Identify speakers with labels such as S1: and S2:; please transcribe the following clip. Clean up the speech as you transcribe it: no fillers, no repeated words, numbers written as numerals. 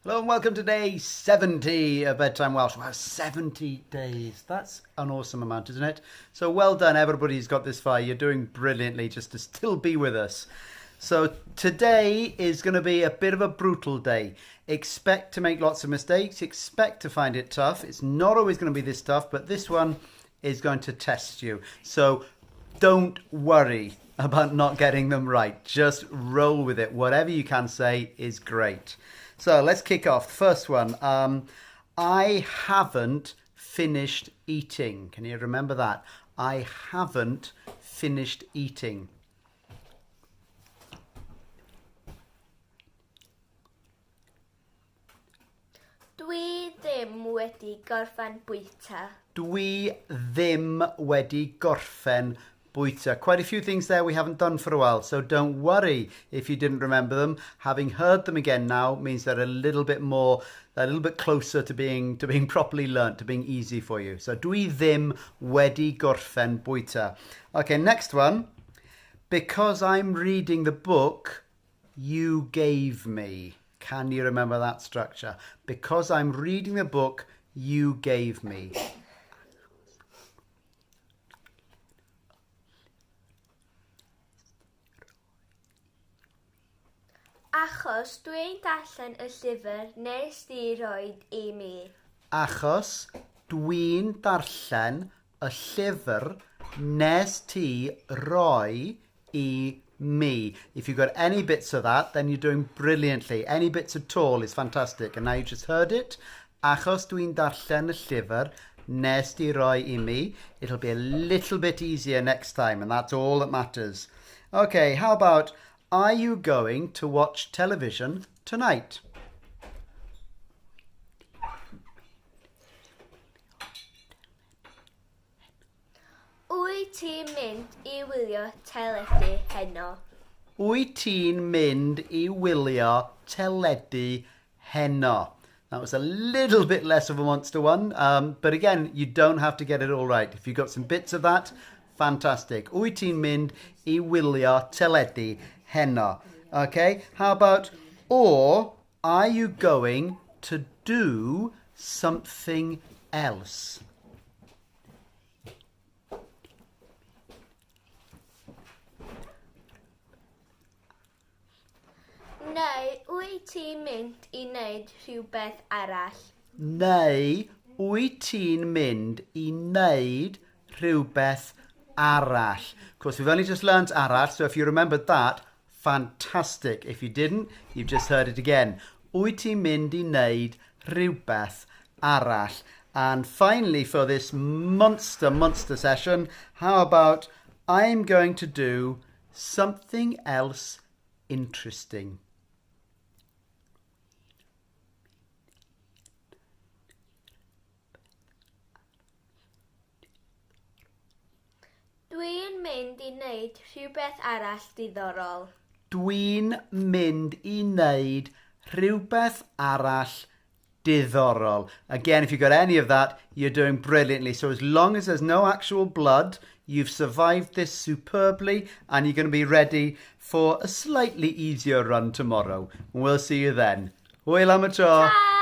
S1: Hello and welcome to day 70 of Bedtime Welsh. Wow, 70 days. That's an awesome amount, isn't it? So well done, everybody who's got this far. You're doing brilliantly just to still be with us. So today is going to be a bit of a brutal day. Expect to make lots of mistakes. Expect to find it tough. It's not always going to be this tough, but this one is going to test you. So don't worry about not getting them right. Just roll with it. Whatever you can say is great. So let's kick off. First one. I haven't finished eating. Can you remember that? I haven't finished eating.
S2: Dwi ddim wedi gorffen bwyta.
S1: Dwi ddim wedi gorffen bwyta. Quite a few things there we haven't done for a while, so don't worry if you didn't remember them. Having heard them again now means they're a little bit closer to being properly learnt, to being easy for you. So dwi ddim wedi gorffen bwyta. Okay, next one. Because I'm reading the book you gave me. Can you remember that structure? Because I'm reading the book you gave me.
S2: Achos dwi'n darllen y llyfr wnest i roed I mi.
S1: Achos dwi'n darllen y llyfr wnest ti roi I me. If you've got any bits of that, then you're doing brilliantly. Any bits at all is fantastic. And now you just heard it. Achos dwi'n darllen y llyfr wnest ti roi I mi. It'll be a little bit easier next time, and that's all that matters. Okay, how about, are you going to watch television tonight?
S2: Wyt ti'n mynd I wylio teledu heno?
S1: Wyt ti'n mynd I wylio teledu heno? That was a little bit less of a monster one, but again, you don't have to get it all right. If you've got some bits of that, fantastic. Wyt ti'n mynd I wylio teledu heno? Okay, how about, or are you going to do something else?
S2: Neu wyt ti'n mynd I wneud rhywbeth arall?
S1: Neu wyt ti'n mynd I wneud rhywbeth arall? Of course, we've only just learnt arall, so if you remembered that, fantastic. If you didn't, you've just heard it again. Wyt ti'n mynd I wneud rhywbeth arall? And finally, for this monster session, how about, I'm going to do something else interesting.
S2: Dwi'n mynd I wneud rhywbeth arall diddorol.
S1: Dwi'n mynd I wneud rhywbeth arall diddorol. Again, if you got any of that, you're doing brilliantly. So as long as there's no actual blood, you've survived this superbly and you're going to be ready for a slightly easier run tomorrow. We'll see you then. Hwyl am y tro.
S2: Ta!